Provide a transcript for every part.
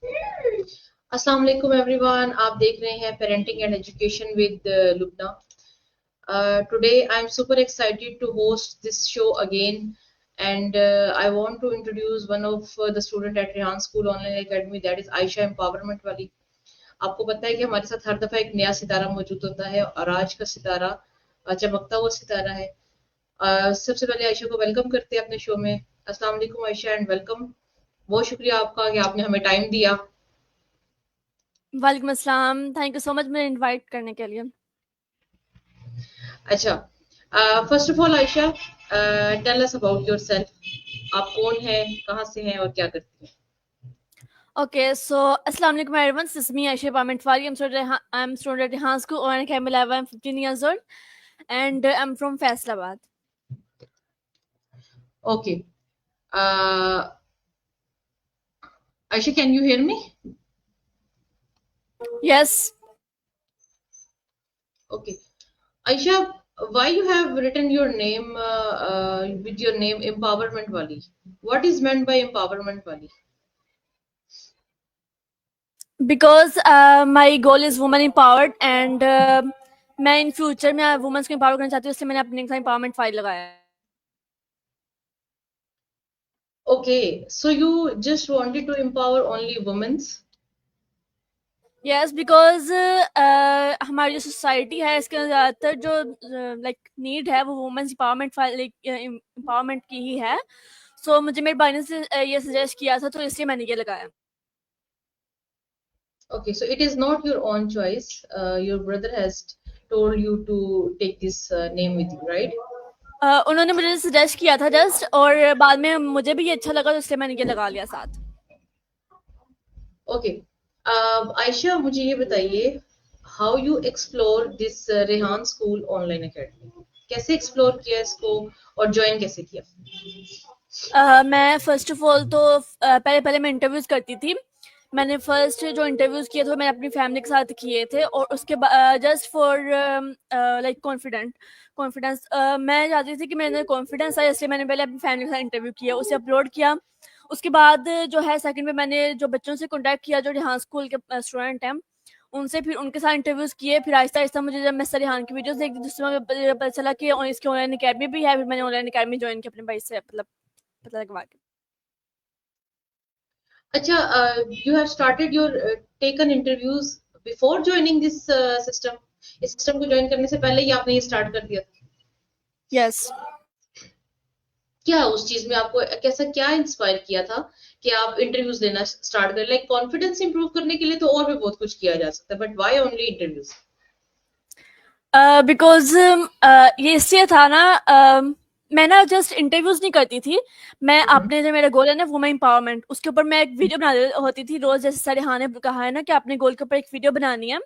अस्सलाम वालेकुम एवरीवन, आप देख रहे हैं parenting and education with Lubna. Today I am super excited to host this show again, and I want to introduce one of the student at Rehan School Online Academy, that is Aisha Empowerment वाली। आपको पता है कि हमारे साथ हर दफ़ा एक नया सितारा मौजूद होता है और आज का सितारा चमकता हुआ सितारा है। सबसे पहले आयशा को वेलकम करते हैं अपने शो में। अस्सलाम वालेकुम आयशा एंड वेलकम। बहुत शुक्रिया आपका कि आपने हमें टाइम दिया। वालेकुम अस्सलाम, थैंक यू सो मच मुझे इनवाइट करने के लिए। अच्छा, first of all Ayesha, tell us about yourself. आप कौन हैं, कहाँ से हैं और क्या करती हैं? Okay, so assalamu alaikum everyone. This is me, Aisha Pamentwari. I'm student at Rehan School, Oran Academy Level. I'm 15 years old, and I'm from Faisalabad. Okay, Ayesha, can you hear me? Yes. Okay, Ayesha, why you have written your name with your name empowerment wali? What is meant by empowerment wali? Because my goal is woman empowered, and मैं in future में women's को empower करना चाहती हूँ, इसलिए मैंने अपने empowerment file लगाया है। Okay, so you just wanted to empower only women? Yes, because हमारी जो सोसाइटी है इसके अंदर ज़्यादातर जो लाइक नीड है वो वुमेन्स एम्पावरमेंट की ही है। सो मुझे मेरे भाई ने ये सजेस्ट किया था, तो इसलिए मैंने ये लगाया। Okay, so it is not your own choice. Your brother has told you to take this name with you, right? उन्होंने मुझे सजेस्ट किया था जस्ट, और बाद में मुझे भी ये अच्छा लगा, तो इसलिए मैंने ये लगा लिया साथ। ओके, आयशा, मुझे ये बताइए, how you explore this Rehan school online academy? कैसे एक्सप्लोर किया इसको और ज्वाइन कैसे किया? मैं फर्स्ट ऑफ ऑल तो पहले पहले मैं इंटरव्यूज़ करती थी। मैंने फर्स्ट जो इंटरव्यूज़ किए थे मैंने अपनी फैमिली के साथ किए थे, और उसके बाद जस्ट फॉर लाइक कॉन्फिडेंस मैं चाहती थी कि मेरे कॉन्फिडेंस आए, इसलिए मैंने पहले अपनी फैमिली के साथ इंटरव्यू किया, उसे अपलोड किया। उसके बाद जो है सेकंड पे मैंने जो बच्चों से कॉन्टैक्ट किया जो रिहान स्कूल के स्टूडेंट हैं, उनसे फिर उनके साथ इंटरव्यूज़ किए। फिर आहिस्ता-आहिस्ता मुझे जब मैं सरिहान की वीडियोज़ देखती थी, उसमें पता चला कि इसकी ऑनलाइन अकेडमी भी है। फिर मैंने ऑनलाइन अकेडमी जॉइन की अपने भाई से मतलब पता लगवा के। अच्छा, you have started your taken interviews before joining this system? इस सिस्टम को ज्वाइन करने से पहले ही आपने ये स्टार्ट कर दिया था? यस। क्या उस चीज में आपको कैसा क्या इंस्पायर किया था कि आप इंटरव्यूज लेना स्टार्ट करें? लाइक कॉन्फिडेंस इंप्रूव करने के लिए तो और भी बहुत कुछ किया जा सकता है, but why only interviews? Because ये इसलिए था ना, मैं ना जस्ट इंटरव्यूज नहीं करती थी। मैं अपने जो मेरा गोल है ना वुमेन एम्पावरमेंट, उसके ऊपर मैं एक वीडियो बना होती थी रोज, जैसे सरिहा ने कहा है ना कि अपने गोल के ऊपर एक वीडियो बनानी है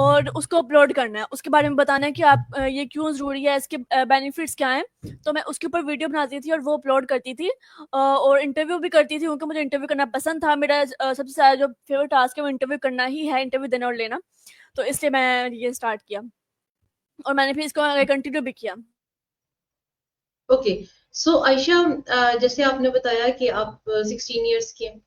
और उसको अपलोड करना है, उसके बारे में बताना है कि आप ये क्यों ज़रूरी है, इसके बेनिफिट्स क्या हैं। तो मैं उसके ऊपर वीडियो बनाती थी और वो अपलोड करती थी, और इंटरव्यू भी करती थी, क्योंकि मुझे इंटरव्यू करना पसंद था। मेरा सबसे ज़्यादा जो फेवरेट टास्क है वो इंटरव्यू करना ही है, इंटरव्यू देना और लेना। तो इसलिए मैं ये स्टार्ट किया और मैंने फिर इसको कंटिन्यू भी किया। ओके, सो आयशा, जैसे आपने बताया कि आप 16 इयर्स की हैं,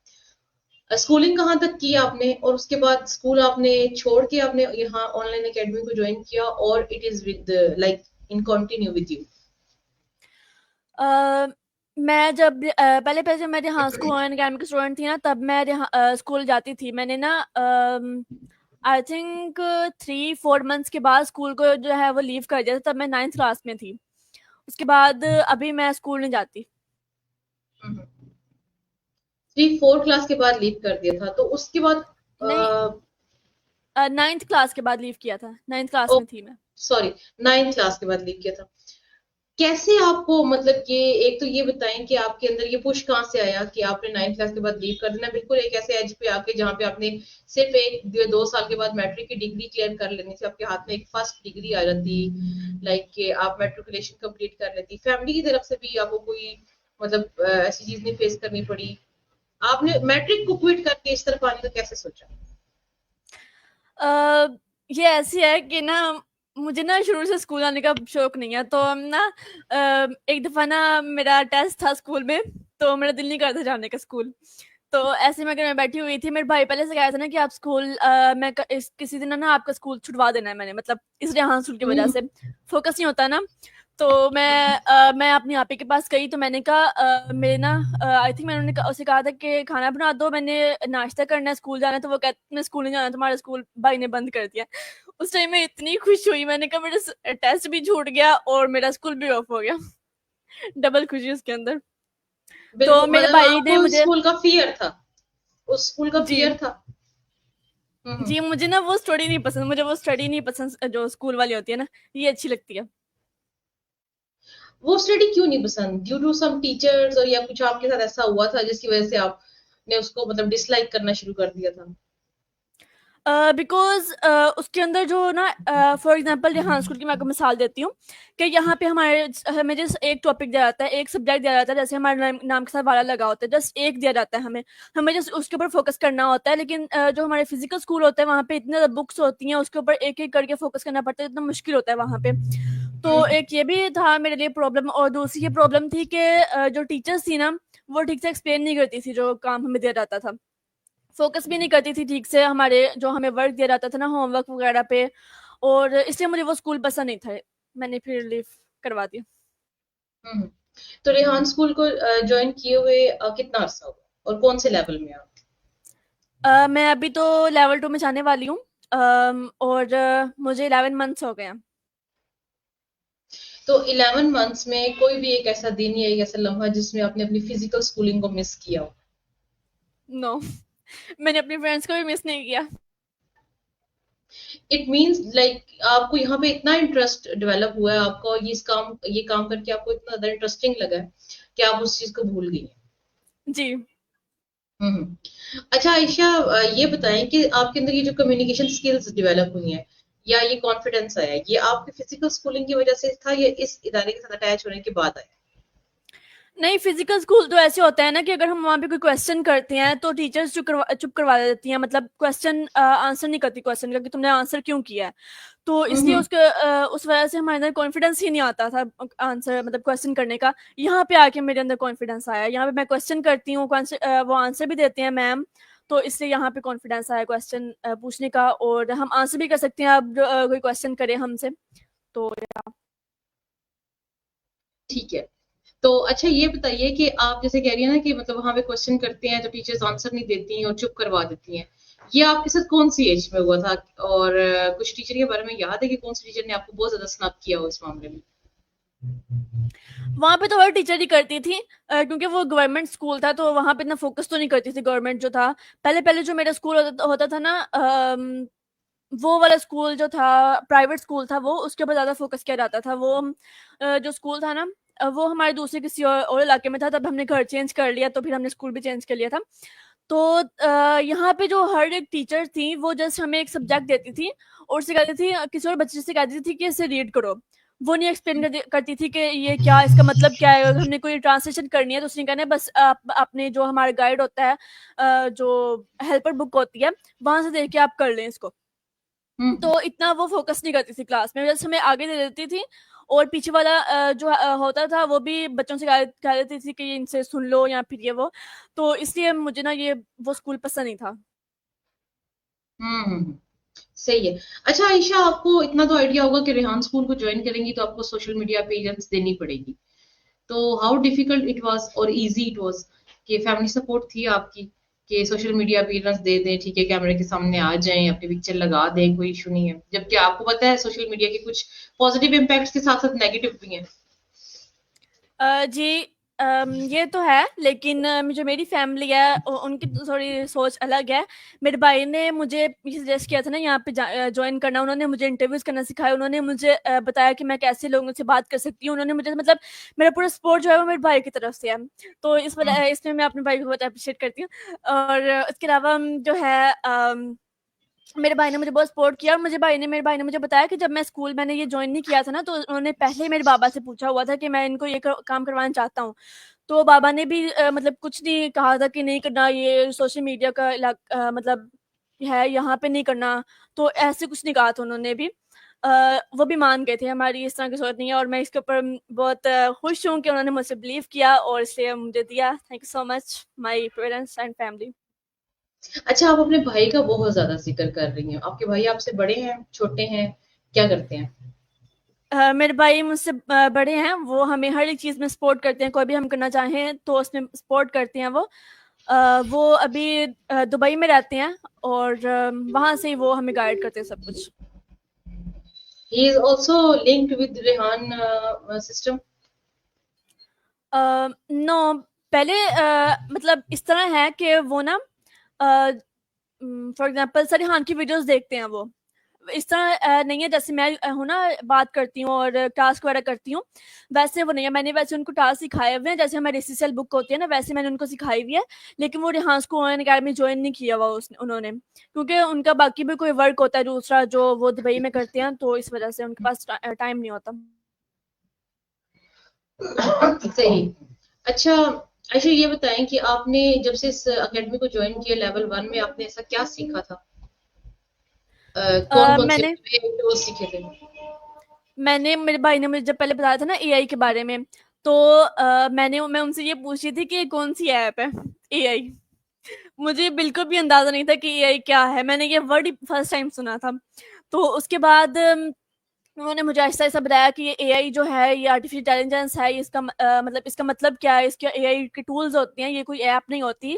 स्कूलिंग कहाँ तक की आपने और उसके बाद स्कूल आपने छोड़ के आपने यहाँ ऑनलाइन एकेडमी को ज्वाइन किया, और it is with like in continue with you? मैं जब पहले पहले जब मैं यहाँ स्कूल ऑनलाइन अकेडमी की स्टूडेंट थी ना, तब मैं स्कूल जाती थी। मैंने ना आई थिंक 3-4 मंथ्स के बाद स्कूल को जो है वो लीव कर दिया था, तब मैं 9th क्लास में थी। उसके बाद अभी मैं स्कूल नहीं जाती। 3-4 क्लास के बाद लीव कर दिया था, तो उसके बाद नहीं, 9th क्लास के बाद लीव किया था, 9th क्लास में थी मैं। सॉरी, 9th क्लास के बाद लीव किया था। कैसे आपको, मतलब ये एक तो ये बताएं कि आपके अंदर ये पुश कहाँ से आया कि आपने 9th क्लास के बाद लीव कर देना, बिल्कुल एक ऐसे एज पे आके जहाँ पे आपने सिर्फ 1-2 साल के बाद मैट्रिक की डिग्री क्लियर कर लेनी थी, आपके हाथ में एक फर्स्ट डिग्री आ जाती, लाइक कि आप मेट्रिकुलेशन कंप्लीट कर लेती, फैमिली की तरफ से भी आपको कोई मतलब ऐसी चीज नहीं फेस करनी पड़ी, आपने मैट्रिक को क्विट करके इस तरफ आने का कैसे सोचा? अ, ये ऐसी है कि ना मुझे ना शुरू से स्कूल आने का शौक नहीं है, तो हम ना एक दफ़ा ना मेरा टेस्ट था स्कूल में, तो मेरा दिल नहीं करता जाने का स्कूल। तो ऐसे में अगर मैं बैठी हुई थी, मेरे भाई पहले से कहा था ना कि आप स्कूल किसी दिन ना आपका स्कूल छुड़वा देना है मैंने, मतलब इस रेहान स्कूल की वजह से फोकस नहीं होता ना। तो मैं अपनी आपी के पास गई, तो मैंने कहा मेरे ना आई थिंक मैंने उसे कहा था कि खाना बना दो, मैंने नाश्ता करना है, स्कूल जाना है। तो वो कहते मैं स्कूल नहीं जाना, तुम्हारा स्कूल भाई ने बंद कर दिया। उस टाइम में इतनी खुश हुई, मैंने कहा मेरा टेस्ट भी छूट गया और मेरा स्कूल भी ऑफ हो गया। डबल खुशी उसके अंदर। तो बिल्कुल, मेरे मतलब भाई ने आपको मुझे स्कूल का फियर था, उस स्कूल का जी फियर था। हम्म। जी, मुझे ना वो स्टोरी नहीं पसंद, मुझे वो स्टडी नहीं पसंद जो स्कूल वाली होती है ना, ये अच्छी लगती है। वो स्टडी क्यों नहीं पसंद? ड्यू टू सम टीचर्स, और या कुछ आपके साथ ऐसा हुआ था जिसकी वजह से आपने उसको मतलब डिसलाइक करना शुरू कर दिया था? बिकॉज उसके अंदर जो ना फॉर एग्जांपल यहाँ स्कूल की मैं आपको मिसाल देती हूँ कि यहाँ पे हमें जस्ट एक टॉपिक दिया जाता है, एक सब्जेक्ट दिया जाता है, जैसे हमारे नाम के साथ वाला लगा होता है, जस्ट एक दिया जाता है हमें, हमें जस्ट उसके ऊपर फोकस करना होता है। लेकिन जो हमारे फिजिकल स्कूल होते हैं वहाँ पे इतने ज़्यादा बुक्स होती हैं, उसके ऊपर एक एक करके फोकस करना पड़ता है, इतना मुश्किल होता है वहाँ पे। तो हम्म। एक ये भी था मेरे लिए प्रॉब्लम, और दूसरी ये प्रॉब्लम थी कि जो टीचर्स थी ना, वो ठीक से एक्सप्लेन नहीं करती थी जो काम हमें दिया जाता था, फोकस भी नहीं करती थी ठीक से हमारे जो हमें वर्क दिया जाता था ना होमवर्क वगैरह पे, और इसलिए मुझे वो स्कूल पसंद नहीं था, मैंने फिर लीव करवा दिया। हम्म। तो रेहान स्कूल को ज्वाइन किए हुए कितना अरसा हुआ और कौन से लेवल में आप? मैं अभी तो लेवल 2 में जाने वाली हूँ, और मुझे 11 मंथ्स हो गए हैं। तो 11 मंथ्स में कोई भी एक ऐसा दिन या एक ऐसा लम्हा जिसमें आपने अपनी फिजिकल स्कूलिंग को मिस किया हो? नो, मैंने अपने फ्रेंड्स को भी मिस नहीं किया। इट मीन्स लाइक आपको यहाँ पे इतना इंटरेस्ट डेवलप हुआ है, आपको ये काम करके आपको इतना ज्यादा इंटरेस्टिंग लगा है कि आप उस चीज को भूल गई हैं। जी। अच्छा आयशा, ये बताएं कि आपके अंदर ये जो कम्युनिकेशन स्किल्स डेवलप हुई हैं या ये कॉन्फिडेंस आया है, ये आपकी फिजिकल स्कूलिंग की वजह से था या इस इदारे के साथ अटैच होने के बाद आया? नहीं, फिजिकल स्कूल तो ऐसे होता है ना कि अगर हम वहाँ पे कोई क्वेश्चन करते हैं तो टीचर्स चुप करवा देती हैं, मतलब क्वेश्चन आंसर नहीं करती क्वेश्चन का कि तुमने आंसर क्यों किया है। तो इसलिए हम्म। उस वजह से हमारे अंदर कॉन्फिडेंस ही नहीं आता था आंसर मतलब क्वेश्चन करने का। यहाँ पे आके मेरे अंदर कॉन्फिडेंस आया, यहाँ पे मैं क्वेश्चन करती हूँ, वो आंसर भी देते हैं मैम, तो इसलिए यहाँ पे कॉन्फिडेंस आया क्वेश्चन पूछने का, और हम आंसर भी कर सकते हैं अब कोई क्वेश्चन करे हमसे। तो ठीक है। तो अच्छा ये बताइए कि आप जैसे कह रही है ना कि मतलब वहां पे क्वेश्चन करते हैं तो टीचर्स आंसर नहीं देती हैं और चुप करवा देती हैं, ये आपके साथ कौन सी एज में हुआ था? और कुछ टीचर के बारे में याद है कि कौन सी टीचर ने आपको बहुत ज्यादा स्नब किया हो इस मामले में? वहाँ पे तो हर टीचर ही करती थी, क्योंकि वो गवर्नमेंट स्कूल था, तो वहाँ पे इतना फोकस तो नहीं करती थी गवर्नमेंट जो था। पहले पहले जो मेरा स्कूल होता था ना, वो वाला स्कूल जो था प्राइवेट स्कूल था, वो उसके ऊपर ज़्यादा फोकस किया जाता था। वो जो स्कूल था ना, वो हमारे दूसरे किसी और इलाके में था, तब हमने घर चेंज कर लिया, तो फिर हमने स्कूल भी चेंज कर लिया था। तो यहाँ पे जो हर एक टीचर थी वो जस्ट हमें एक सब्जेक्ट देती थी, और उससे कहती थी किसी और बच्चे से कहती थी कि इसे रीड करो। वो नहीं एक्सप्लेन करती थी कि ये क्या, इसका मतलब क्या है। अगर हमने कोई ट्रांसलेशन करनी है तो उसने कहना है बस आप अपने जो हमारा गाइड होता है, जो हेल्पर बुक होती है, वहां से देख के आप कर लें इसको। हम्म। तो इतना वो फोकस नहीं करती थी क्लास में, जैसे हमें आगे दे देती थी, और पीछे वाला जो होता था वो भी बच्चों से कह देती थी कि इनसे सुन लो या फिर ये वो। तो इसलिए मुझे ना ये वो स्कूल पसंद नहीं था। हम्म। सही है। अच्छा आयशा, आपको इतना तो आइडिया होगा कि रेहान स्कूल को ज्वाइन करेंगी तो आपको सोशल मीडिया पेजेंट्स देनी पड़ेगी। तो हाउ डिफिकल्ट इट वाज और इजी इट वाज कि फैमिली सपोर्ट थी आपकी कि सोशल मीडिया अपीयरेंस दे दें, ठीक है, कैमरे के सामने आ जाएं, अपनी पिक्चर लगा दें, कोई इशू नहीं है, जबकि आपको पता है सोशल मीडिया के कुछ पॉजिटिव इम्पैक्ट्स के साथ साथ नेगेटिव भी हैं? जी, ये तो है, लेकिन जो मेरी फैमिली है उनकी तो थोड़ी सोच अलग है। मेरे भाई ने मुझे ये सजेस्ट किया था ना यहाँ पे ज्वाइन करना, उन्होंने मुझे इंटरव्यूज करना सिखाया, उन्होंने मुझे बताया कि मैं कैसे लोगों से बात कर सकती हूँ, उन्होंने मुझे मतलब मेरा पूरा सपोर्ट जो है वो मेरे भाई की तरफ से है। तो इसमें मैं अपने भाई को बहुत अप्रिशिएट करती हूँ। और उसके अलावा जो है मेरे भाई ने मुझे बहुत सपोर्ट किया, और मेरे भाई ने मुझे बताया कि जब मैंने ये ज्वाइन नहीं किया था ना, तो उन्होंने पहले ही मेरे बाबा से पूछा हुआ था कि मैं इनको ये काम करवाना चाहता हूँ। तो बाबा ने भी मतलब कुछ नहीं कहा था कि नहीं करना, ये सोशल मीडिया का मतलब है, यहाँ पे नहीं करना। तो ऐसे कुछ नहीं कहा था उन्होंने भी। वो भी मान गए थे हमारी इस तरह की सोच नहीं है, और मैं इसके ऊपर बहुत खुश हूँ कि उन्होंने मुझसे बिलीव किया और इसलिए मुझे दिया। Thank you so much my parents and family. अच्छा, आप अपने भाई का बहुत ज्यादा जिक्र कर रही हैं। आपके भाई आपसे बड़े हैं, छोटे हैं, क्या करते हैं? मेरे भाई मुझसे बड़े हैं, वो हमें हर एक चीज़ में सपोर्ट करते हैं, कोई भी हम करना चाहें तो उसमें सपोर्ट करते हैं वो। वो अभी दुबई में रहते हैं और वहाँ से ही वो हमें गाइड करते हैं सब कुछ। He is also linked with Rehan system. No, पहले मतलब इस तरह है कि वो ना फॉर एग्जांपल सरिहान की वीडियोस देखते हैं वो। इस तरह नहीं है जैसे मैं हूँ ना, बात करती हूँ और टास्क वगैरह करती हूँ, वैसे वो नहीं है। मैंने वैसे उनको टास्क सिखाए हुए हैं, जैसे हमारी एसएसएल बुक होती है ना, वैसे मैंने उनको सिखाई हुई है। लेकिन वो रिहांस को ऑनलाइन अकेडमी ज्वाइन नहीं किया हुआ उन्होंने, क्योंकि उनका बाकी भी कोई वर्क होता है दूसरा जो वो दुबई में करते हैं, तो इस वजह से उनके पास टाइम नहीं होता। सही। अच्छा, अच्छा ये बताएं कि आपने जब से इस एकेडमी को ज्वाइन किया लेवल 1 में, आपने ऐसा क्या सीखा था? कौन कौन से मैंने टूल्स सीखे थे? मैंने मेरे भाई ने मुझे जब पहले बताया था ना एआई के बारे में, तो मैं उनसे ये पूछी थी कि ये कौन सी ऐप है एआई। मुझे बिल्कुल भी अंदाजा नहीं था कि एआई क्या है, मैंने ये वर्ड ही फर्स्ट टाइम सुना था। तो उसके बाद उन्होंने मुझे ऐसा ऐसा बताया कि ये एआई जो है ये आर्टिफिशियल इंटेलिजेंस है, ये इसका मतलब इसका मतलब क्या है, इसके एआई के टूल्स होते हैं, ये कोई ऐप नहीं होती।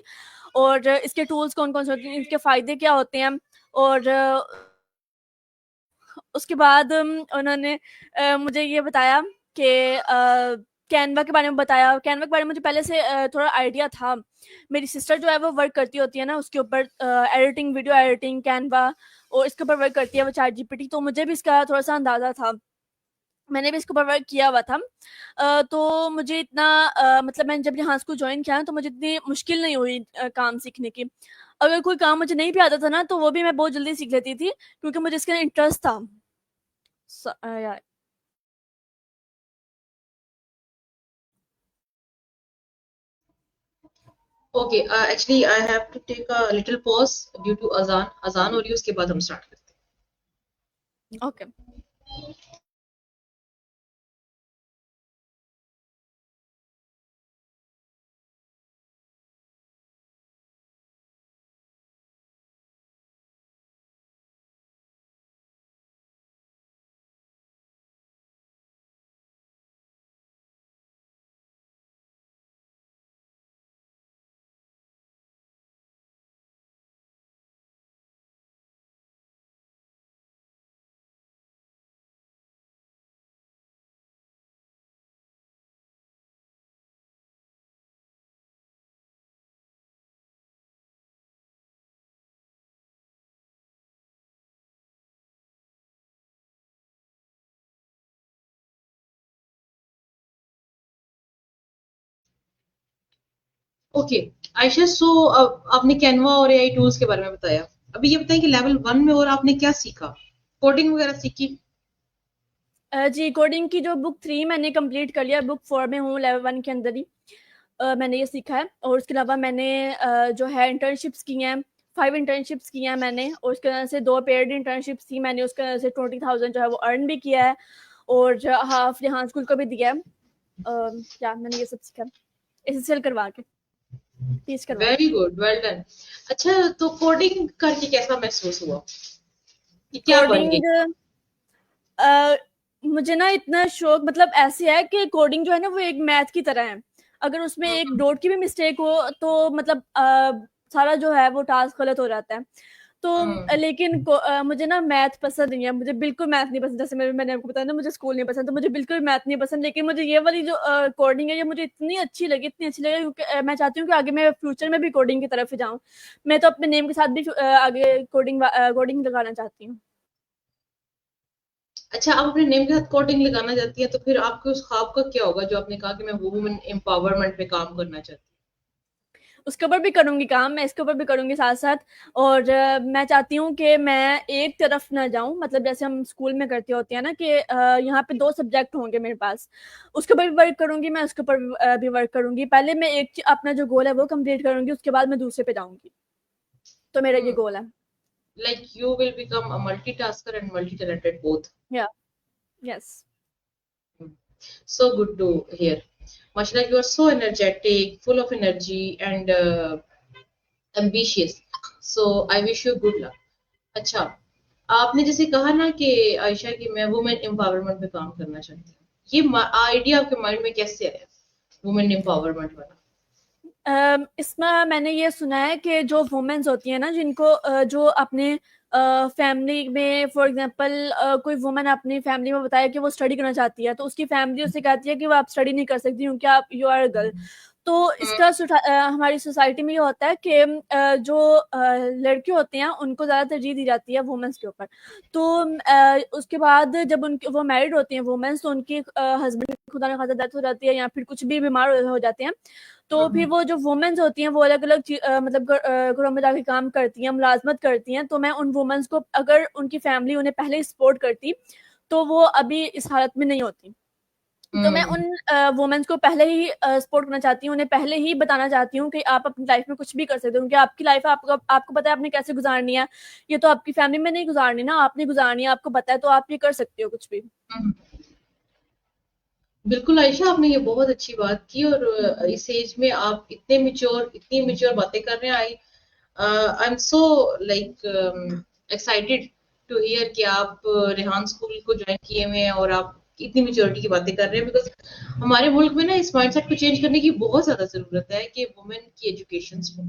और इसके टूल्स कौन कौन से होते हैं, इसके फायदे क्या होते हैं। और उसके बाद उन्होंने मुझे ये बताया कि कैनवा के बारे में बताया। कैनवा के बारे में मुझे पहले से थोड़ा आइडिया था। मेरी सिस्टर जो है वो वर्क करती होती है ना उसके ऊपर, एडिटिंग, वीडियो एडिटिंग, कैनवा, और इसके ऊपर वर्क करती है वो चैट जीपीटी, तो मुझे भी इसका थोड़ा सा अंदाजा था। मैंने भी इसके ऊपर वर्क किया हुआ था। तो मुझे इतना मतलब मैंने जब यहाँ स्कूल ज्वाइन किया तो मुझे इतनी मुश्किल नहीं हुई काम सीखने की। अगर कोई काम मुझे नहीं भी आता था ना तो वो भी मैं बहुत जल्दी सीख लेती थी, क्योंकि मुझे इसका इंटरेस्ट था। Yeah. Okay, actually I have to take a little pause due to अजान। अजान हो रही है, उसके बाद हम स्टार्ट करते Okay. हैं। ओके आयशा, सो आपने कैनवा और एआई टूल्स के बारे में बताया। अभी ये बताएं कि लेवल 1 में और आपने क्या सीखा? कोडिंग वगैरह सीखी? जी, कोडिंग की जो बुक 3 मैंने कंप्लीट कर लिया, बुक 4 में हूँ, लेवल 1 के अंदर ही मैंने ये सीखा है। और उसके अलावा मैंने जो है इंटर्नशिप्स की हैं, 5 इंटर्नशिप्स की हैं मैंने, और उसके वजह से 2 पेड इंटर्नशिप्स थी मैंने, उसके वजह से 20,000 जो है वो अर्न भी किया है, और हाफ यहाँ स्कूल को भी दिया है। या मैंने ये सब सीखा एसएसएल करवा के, टीच करवा के। Very good, well done. अच्छा, तो कोडिंग करके कैसा महसूस हुआ कि क्या बन गई? कोडिंग मुझे ना इतना शौक, मतलब ऐसे है कि कोडिंग जो है ना वो एक मैथ की तरह है। अगर उसमें एक हम्म, डॉट की भी मिस्टेक हो तो मतलब सारा जो है वो टास्क गलत हो जाता है। तो हम्म। लेकिन मुझे ना मैथ पसंद नहीं है, मुझे बिल्कुल मैथ नहीं पसंद। जैसे मैंने आपको बताया ना मुझे स्कूल नहीं पसंद, तो मुझे बिल्कुल मैथ नहीं पसंद। लेकिन मुझे ये वाली जो कोडिंग है ये मुझे इतनी अच्छी लगी, क्योंकि मैं चाहती हूँ कि आगे मैं फ्यूचर में भी कोडिंग की तरफ ही जाऊँ। मैं तो अपने नेम के साथ भी आगे कोडिंग लगाना चाहती हूँ। अच्छा, आप अपने नेम के साथ कोडिंग लगाना चाहती है, तो फिर आपके उस ख्वाब का क्या होगा जो आपने कहा कि मैं वुमेन एम्पावरमेंट में काम करना चाहती उसके ऊपर भी करूंगी काम, मैं इसके ऊपर भी करूंगी साथ साथ। और मैं चाहती हूँ कि मैं एक तरफ ना जाऊं, मतलब जैसे हम स्कूल में करते होते हैं ना कि यहाँ पे 2 सब्जेक्ट होंगे मेरे पास, उसके ऊपर भी वर्क करूंगी मैं, उसके ऊपर भी वर्क करूंगी। पहले मैं अपना जो गोल है वो कंप्लीट करूंगी, उसके बाद मैं दूसरे पे जाऊंगी। तो मेरा ये हूँ? गोल है। like you will become a multitasker and multi-talented both. Yeah. Yes. So good to hear. Mashallah, you are so energetic, full of energy, and ambitious. So I wish you good luck. अच्छा, आपने जैसे कहा ना कि आयशा कि मैं women empowerment पे काम करना चाहती हूँ, ये आइडिया आपके माइंड में कैसे आया, वुमेन एम्पावरमेंट वाला? इसमें मैंने ये सुना है कि जो वुमेन्स होती है ना, जिनको जो अपने फैमिली में फॉर एग्जांपल कोई वुमन अपनी फैमिली में बताया कि वो स्टडी करना चाहती है, तो उसकी फैमिली उससे कहती है कि वो आप स्टडी नहीं कर सकती क्योंकि आप यू आर गर्ल। तो इसका हमारी सोसाइटी में ये होता है कि जो लड़के होते हैं उनको ज़्यादा तरजीह दी जाती है वुमेन्स के ऊपर। तो उसके बाद जब उनके वो मैरिड होती हैं वुमेन्स, तो उनके हस्बैंड खुदा न खास्ता डेथ हो जाती है या फिर कुछ भी बीमार हो जाते हैं, तो फिर वो जो वुमेन्स होती हैं वो अलग-अलग मतलब घरों में जाके काम करती हैं, मुलाज़मत करती हैं। तो मैं उन वुमेन्स को, अगर उनकी फैमिली उन्हें पहले ही सपोर्ट करती, तो वो अभी इस हालत में नहीं होती। तो मैं उन वुमेन्स को पहले ही सपोर्ट करना चाहती हूँ, उन्हें पहले ही बताना चाहती हूँ कि आप अपनी लाइफ में कुछ भी कर सकते हो, क्योंकि आपकी लाइफ है, आपको पता है आपने कैसे गुजारनी है। ये तो आपकी फैमिली में नहीं गुजारनी ना, आपने गुजारनी है, आपको पता है, तो आप ये कर सकते हो कुछ भी। बिल्कुल आयशा, आपने ये बहुत अच्छी बात की, और इस एज में आप इतनी मिच्योर बातें कर रहे हैं। I am so like excited to hear कि आप रेहान स्कूल को ज्वाइन किए हुए हैं और आप इतनी मेच्योरिटी की बातें कर रहे हैं, बिकॉज हमारे मुल्क में ना इस माइंडसेट को चेंज करने की बहुत ज्यादा जरूरत है कि वुमेन की एजुकेशन में,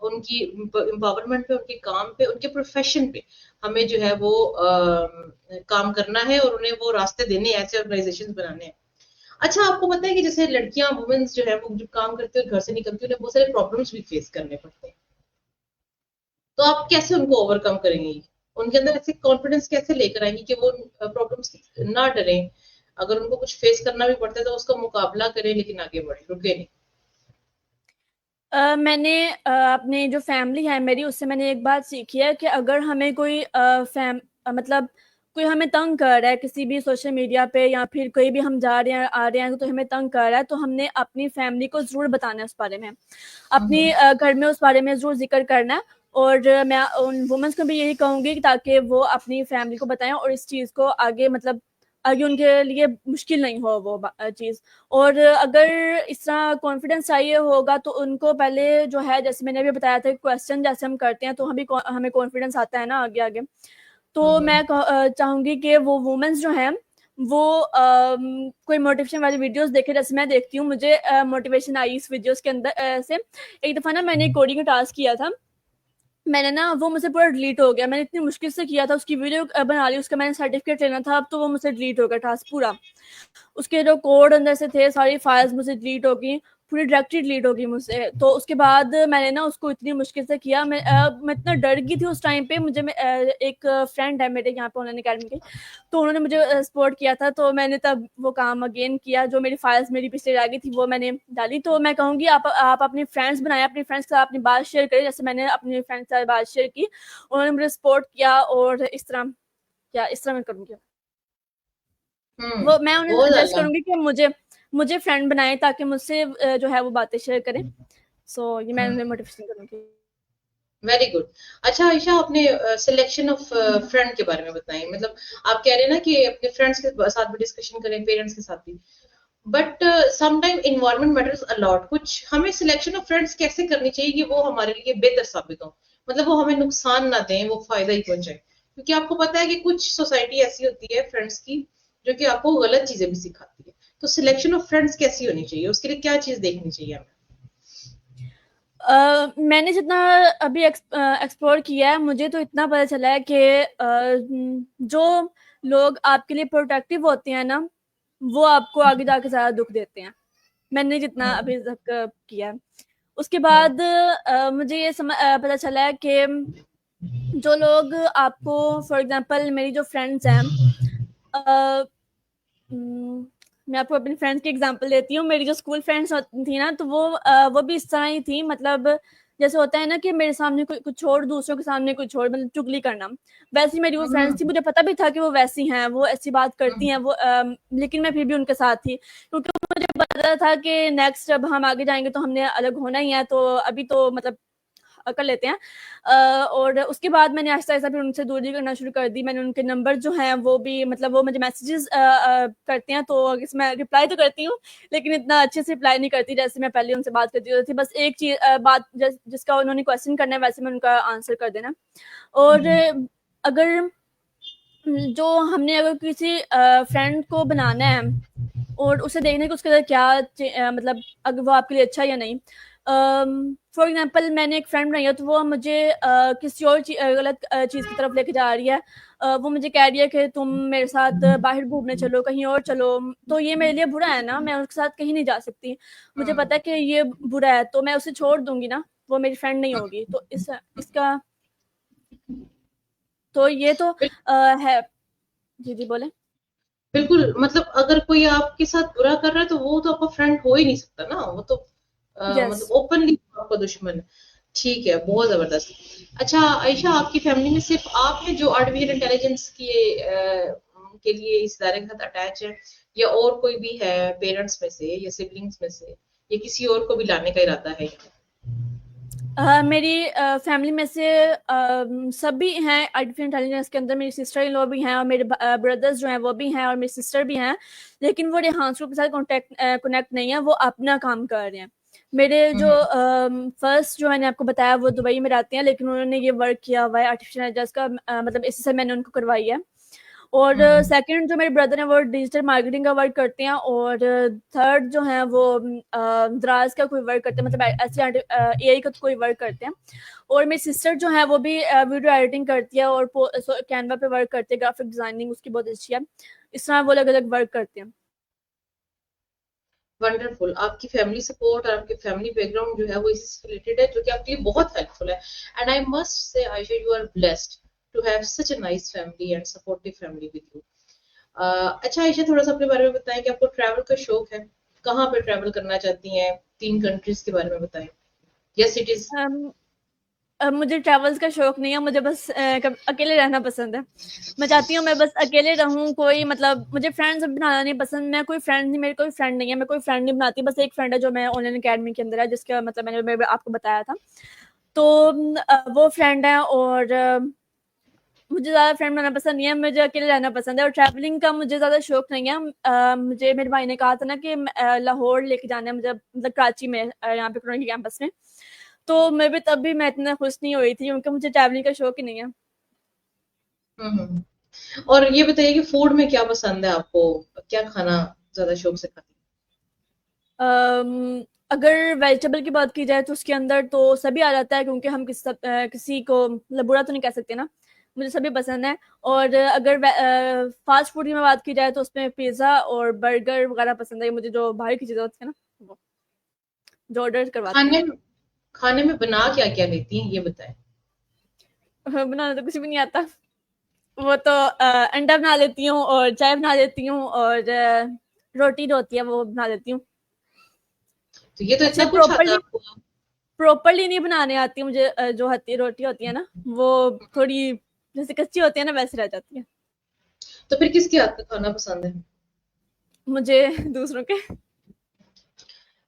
उनकी एम्पावरमेंट पे, उनके काम पे, उनके प्रोफेशन पे हमें जो है वो काम करना है और उन्हें वो रास्ते देने हैं, ऐसे ऑर्गेनाइजेशन बनाने हैं। अच्छा, आपको पता है कि जैसे लड़कियां वुमेन्स जो है वो जब काम करते हैं, घर से निकलती है, उन्हें बहुत सारे प्रॉब्लम्स भी फेस करने पड़ते हैं। तो आप कैसे उनको ओवरकम करेंगी? उनके अंदर ऐसे कॉन्फिडेंस कैसे लेकर आएंगी कि वो प्रॉब्लम्स ना डरें? अगर उनको कुछ फेस करना भी पड़ता है तो उसका मुकाबला करें, लेकिन आगे बढ़े, रुके नहीं। मैंने अपने जो फैमिली है मेरी, उससे मैंने एक बात सीखी है कि अगर हमें कोई मतलब कोई हमें तंग कर रहा है किसी भी सोशल मीडिया पे, या फिर कहीं भी हम जा रहे हैं आ रहे हैं तो हमें तंग कर रहा है, तो हमने अपनी फैमिली को ज़रूर बताना है उस बारे में, अपनी घर में उस बारे में ज़रूर जिक्र करना है। और मैं उन वुमेन्स को भी यही कहूँगी ताकि वो अपनी फैमिली को बताएं और इस चीज़ को आगे, मतलब आगे उनके लिए मुश्किल नहीं हो वो चीज़। और अगर इस तरह कॉन्फिडेंस चाहिए होगा तो उनको पहले जो है, जैसे मैंने अभी बताया था, क्वेश्चन जैसे हम करते हैं तो हमें कॉन्फिडेंस आता है ना आगे आगे। तो मैं चाहूँगी कि वो वुमेन्स जो हैं वो कोई मोटिवेशन वाली वीडियोस देखे, जैसे मैं देखती हूँ। मुझे मोटिवेशन आई इस वीडियोस के अंदर से। एक दफ़ा ना मैंने कोडिंग का टास्क किया था, मैंने ना वो मुझसे पूरा डिलीट हो गया। मैंने इतनी मुश्किल से किया था, उसकी वीडियो बना ली, उसका मैंने सर्टिफिकेट लेना था, अब तो वो मुझसे डिलीट हो गया टास्क पूरा। उसके जो कोड अंदर से थे, सारी फाइल्स मुझसे डिलीट हो गई, पूरी डायरेक्टली डिलीट हो गई मुझसे। तो उसके बाद मैंने ना उसको इतनी मुश्किल से किया, मैं इतना डर गई थी उस टाइम पे। एक फ्रेंड है मेरे यहाँ पे ऑनलाइन अकेडमी के, तो उन्होंने मुझे सपोर्ट किया था, तो मैंने तब वो काम अगेन किया। जो मेरी फाइल्स मेरी पिछले रह गई थी वो मैंने डाली। तो मैं कहूँगी आप अपने फ्रेंड्स बनाएं, अपने फ्रेंड्स के साथ अपनी बात शेयर करें, जैसे मैंने अपने फ्रेंड्स के साथ बात शेयर की, उन्होंने मुझे सपोर्ट किया, और इस तरह मैं करूँगी। वो मैं उन्हें बहुत सजेस्ट ज्यादा। करूँगी कि मुझे फ्रेंड बनाएँ ताकि मुझसे जो है वो बातें शेयर करें। सो ये मैं उन्हें मोटिवेशन करूँगी। Very good. अच्छा आयशा, आपने सिलेक्शन ऑफ फ्रेंड के बारे में बताएं, मतलब आप कह रहे हैं ना कि अपने फ्रेंड्स के साथ भी डिस्कशन करें, पेरेंट्स के साथ भी, but sometime environment matters a lot. कुछ हमें सिलेक्शन ऑफ फ्रेंड्स कैसे करनी चाहिए कि वो हमारे लिए बेहतर साबित हो, मतलब वो हमें नुकसान ना दें, वो फायदा ही पहुंचाए? क्योंकि आपको पता है कि कुछ सोसाइटी ऐसी होती है फ्रेंड्स की जो कि आपको गलत चीजें भी सिखाती है। तो सिलेक्शन ऑफ फ्रेंड्स कैसी होनी चाहिए, उसके लिए क्या चीज देखनी चाहिए हमें? मैंने जितना अभी एक्सप्लोर किया है, मुझे तो इतना पता चला है कि जो लोग आपके लिए प्रोटेक्टिव होते हैं ना, वो आपको आगे जाके ज़्यादा दुख देते हैं। मैंने जितना अभी तक किया है। उसके बाद मुझे ये पता चला है कि जो लोग आपको, फॉर एग्जांपल मेरी जो फ्रेंड्स हैं, अ, मैं आपको अपनी फ्रेंड्स की एग्जांपल देती हूँ। मेरी जो स्कूल फ्रेंड्स थी ना, तो वो भी इस तरह ही थी। मतलब जैसे होता है ना कि मेरे सामने कुछ और, दूसरों के सामने कुछ और, मतलब चुगली करना। वैसी मेरी वो फ्रेंड्स थी, मुझे पता भी था कि वो वैसी हैं, वो ऐसी बात करती हैं वो, लेकिन मैं फिर भी उनके साथ थी, क्योंकि मुझे पता था कि नेक्स्ट जब हम आगे जाएंगे तो हमने अलग होना ही है। तो अभी तो मतलब कर लेते हैं। और उसके बाद मैंने आहिस्ता-आहिस्ता फिर उनसे दूरी करना शुरू कर दी। मैंने उनके नंबर जो हैं वो भी मतलब वो मुझे मैसेजेस करते हैं तो मैं रिप्लाई तो करती हूँ, लेकिन इतना अच्छे से रिप्लाई नहीं करती जैसे मैं पहले उनसे बात करती होती थी। बस एक चीज़ बात जिसका उन्होंने क्वेश्चन करना है वैसे मैं उनका आंसर कर देना। और अगर जो हमने अगर किसी फ्रेंड को बनाना है और उसे देखने को उसके अंदर क्या मतलब अगर वो आपके लिए अच्छा या नहीं। फॉर एग्जांपल मैंने एक फ्रेंड बनाई है तो वो मुझे किसी और गलत चीज़ की तरफ लेके जा रही है। वो मुझे कह रही है कि तुम मेरे साथ बाहर घूमने चलो, कहीं और चलो, तो ये मेरे लिए बुरा है ना, मैं उसके साथ कहीं नहीं जा सकती। मुझे पता है कि ये बुरा है तो मैं उसे छोड़ दूंगी ना, वो मेरी फ्रेंड नहीं होगी। तो इसका तो ये तो है। जी जी बोले। बिल्कुल, मतलब अगर कोई आपके साथ बुरा कर रहा है तो वो तो आपका फ्रेंड हो ही नहीं सकता ना, वो तो यस। मतलब ओपनली आपका दुश्मन है। ठीक है, बहुत जबरदस्त। अच्छा आयशा, आपकी फैमिली में सिर्फ आप हैं जो आर्टिफिशियल इंटेलिजेंस के लिए इस इदारे के साथ अटैच है, या और कोई भी है पेरेंट्स में से या सिबलिंग्स में से, या किसी और को भी लाने का इरादा है? मेरी फैमिली में से सभी हैं आर्टिफिशियल इंटेलिजेंस के अंदर। मेरी सिस्टर इन लॉ भी हैं और मेरे ब्रदर्स जो हैं वो भी हैं और मेरी सिस्टर भी हैं, लेकिन वो रेहान ग्रुप के साथ कनेक्ट नहीं है, वो अपना काम कर रहे हैं। मेरे जो फर्स्ट जो मैंने आपको बताया वो दुबई में रहते हैं, लेकिन उन्होंने ये वर्क किया हुआ है आर्टिफिशियल इंटेलिजेंस का, मतलब इसी से मैंने उनको करवाई है। और सेकंड जो मेरे ब्रदर हैं वो डिजिटल मार्केटिंग का वर्क करते हैं। और थर्ड जो है वो दराज का कोई वर्क करते हैं, मतलब ऐसे एआई का कोई वर्क करते हैं। और मेरी सिस्टर जो है वो भी वीडियो एडिटिंग करती है और कैनवा पे वर्क करती है, ग्राफिक डिजाइनिंग उसकी बहुत अच्छी है। इस तरह वो अलग अलग वर्क करते हैं। वंडरफुल। आपकी फैमिली सपोर्ट और आपके फैमिली बैकग्राउंड जो है वो इससे रिलेटेड है, जो कि आपके लिए बहुत हेल्पफुल है। And I must say Ayesha, you are blessed to have such a nice family and supportive family with you. अच्छा आयशा, थोड़ा सा अपने बारे में बताएं कि आपको ट्रैवल का शौक है, कहाँ पे ट्रैवल करना चाहती हैं, 3 कंट्रीज के बारे में बताएं या सिटीज। मुझे ट्रैवल्स का शौक नहीं है, मुझे बस अकेले रहना पसंद है। मैं चाहती हूँ मैं बस अकेले रहूँ, कोई मतलब मुझे फ्रेंड्स बनाना नहीं पसंद। मैं कोई फ्रेंड नहीं, मेरे कोई फ्रेंड नहीं है, मैं कोई फ्रेंड नहीं बनाती। बस एक फ्रेंड है जो मैं ऑनलाइन अकेडमी के अंदर है, जिसका मतलब मैंने आपको बताया था। तो वो फ्रेंड है और मुझे ज़्यादा फ्रेंड बनाना पसंद नहीं है, मुझे अकेले रहना पसंद है। और ट्रैवलिंग का मुझे ज़्यादा शौक नहीं है। मुझे मेरे भाई ने कहा था ना कि लाहौर लेके जाना है मुझे, मतलब कराची में, यहाँ पे कुरान की कैंपस में। तो मैं भी तब भी मैं इतना खुश नहीं हुई थी क्योंकि मुझे ट्रैवलिंग का शौक ही नहीं है। हम्म। और ये बताइए कि फूड में क्या पसंद है आपको, क्या खाना ज्यादा शौक से खाती अगर वेजिटेबल की बात की जाए तो उसके अंदर तो सभी आ जाता है, क्योंकि हम किसी को मतलब बुरा तो नहीं कह सकते ना। मुझे सभी पसंद है। और अगर फास्ट फूड की मैं बात की जाए तो उसमें पिज़्ज़ा और बर्गर वगैरह पसंद है, मुझे जो बाहर की चीज़ें होती है ना वो जो ऑर्डर करवाती हूँ। खाने खाने में बना क्या क्या लेती हैं, ये बताएं। बनाना तो कुछ भी नहीं आता। वो तो अंडा बना लेती हूँ और चाय बना लेती हूँ और रोटी जो होती है वो बना लेती हूँ। तो ये तो अच्छे इतना कुछ आता है प्रॉपरली आपको। प्रॉपरली नहीं बनाने आती मुझे। जो रोटी होती है ना वो थोड़ी जैसे कच्ची होती है ना वैसे रह जाती है। तो फिर किसके हाथ का खाना पसंद है? मुझे दूसरों के।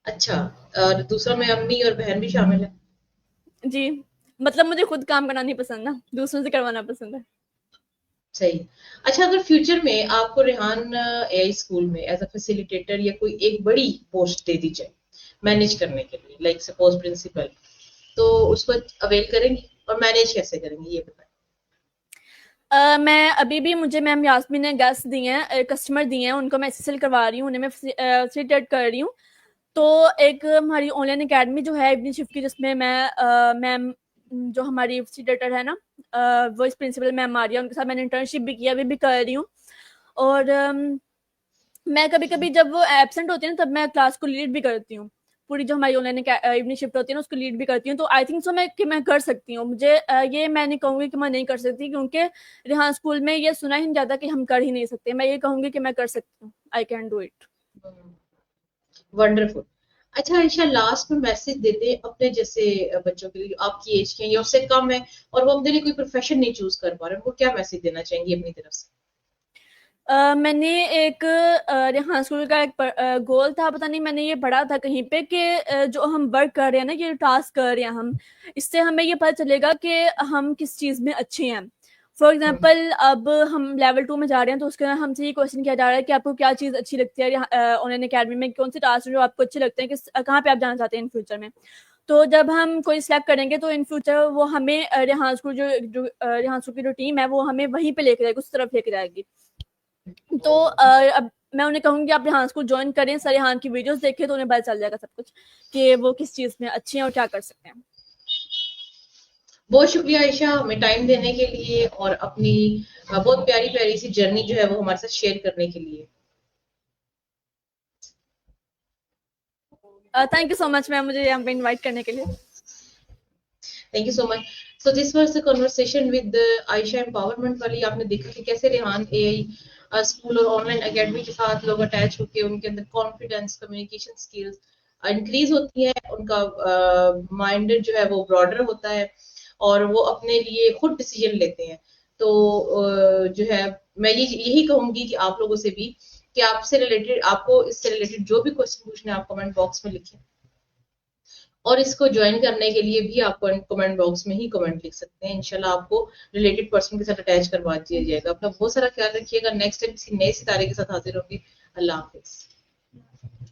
अच्छा, और दूसरा में अम्मी और बहन भी शामिल है? जी, मतलब मुझे खुद काम करना नहीं पसंद ना, दूसरों से करवाना पसंद है। सही। अच्छा, अगर फ्यूचर में आपको रेहान एआई स्कूल में एज अ फैसिलिटेटर या कोई एक बड़ी पोस्ट दे दी जाए मैनेज करने के लिए, लाइक सपोज प्रिंसिपल, तो उसको अवेल करेंगी और मैनेज कैसे करेंगी, ये बताएं। मैं अभी भी मुझे मैम यास्मीन ने गेस्ट दिए हैं, कस्टमर दिए हैं, उनको मैं एसएसएल करवा रही हूँ, उन्हें मैं फैसिलिटेट कर रही हूँ। तो एक हमारी ऑनलाइन अकेडमी जो है इवनिंग शिफ्ट की, जिसमें मैम जो हमारी फैसिलिटेटर है ना, वाइस प्रिंसिपल मैम मारिया, उनके साथ मैंने इंटर्नशिप भी किया, अभी भी कर रही हूँ। और मैं कभी कभी जब वो एबसेंट होती है ना तब मैं क्लास को लीड भी करती हूँ। पूरी जो हमारी ऑनलाइन इवनिंग शिफ्ट होती है ना उसको लीड भी करती हूँ। तो आई थिंक सो मैं कर सकती हूँ। मुझे ये मैं नहीं कहूँगी कि मैं नहीं कर सकती, क्योंकि रेहान स्कूल में ये सुना ही नहीं जाता कि हम कर ही नहीं सकते। मैं ये कहूँगी कि मैं कर सकती हूँ, I can do it. Wonderful. अच्छा आयशा, लास्ट में मैसेज देते हैं अपने जैसे बच्चों के लिए जो आपकी एज के हैं या उससे कम है और वो अपने लिए कोई प्रोफेशन नहीं चूज कर पा रहे, उनको क्या मैसेज देना चाहेंगी अपनी तरफ से? मैंने एक रेहान स्कूल का एक गोल था, पता नहीं मैंने ये पढ़ा था कहीं पे कि जो हम वर्क कर रहे हैं ना, ये टास्क कर रहे हैं हम, इससे हमें ये पता चलेगा कि हम किस चीज़ में अच्छे हैं। फॉर एग्जाम्पल अब हम लेवल 2 में जा रहे हैं, तो उसके अंदर हमसे ये क्वेश्चन किया जा रहा है कि आपको क्या चीज़ अच्छी लगती है ऑनलाइन अकेडमी में, कौन से टास्क जो आपको अच्छे लगते हैं, किस कहाँ पे आप जाना चाहते हैं इन फ्यूचर में। तो जब हम कोई सिलेक्ट करेंगे तो इन फ्यूचर वो हमें रेहान स्कूल रेहान स्कूल की जो टीम है वो हमें वहीं पे लेके जाएगी, उस तरफ लेके जाएगी। तो अब मैं उन्हें कहूंगी आप रेहान स्कूल ज्वाइन करें, सर रेहान की वीडियोस देखें, तो उन्हें पता चल जाएगा सब कुछ कि वो किस चीज़ में अच्छे हैं और क्या कर सकते हैं। बहुत शुक्रिया आयशा, हमें टाइम देने के लिए और अपनी बहुत प्यारी प्यारी सी जर्नी जो है वो हमारे साथ शेयर करने के लिए। Thank you so much ma'am, मुझे यहाँ पे इनवाइट करने के लिए। Thank you so much. So this was the conversation with Ayesha empowerment वाली। आपने देखा कि कैसे रेहान एआई स्कूल और ऑनलाइन एकेडमी के साथ लोग अटैच होके उनके अंदर कॉन्फिडेंस, कम्युनिकेशन स्किल्स इंक्रीज होती है, उनका माइंड जो है वो ब्रॉडर होता है और वो अपने लिए खुद डिसीजन लेते हैं। तो जो है मैं यही कहूंगी कि आप लोगों से भी कि आपसे रिलेटेड, आपको इससे रिलेटेड जो भी क्वेश्चन पूछने आप कमेंट बॉक्स में लिखें, और इसको ज्वाइन करने के लिए भी आप कमेंट बॉक्स में ही कमेंट लिख सकते हैं। इंशाल्लाह आपको रिलेटेड पर्सन के साथ अटैच करवा दिया जाएगा। अपना बहुत सारा ख्याल रखिएगा। नेक्स्ट टाइम किसी नए सितारे के साथ हाजिर होंगे। अल्लाह हाफिज।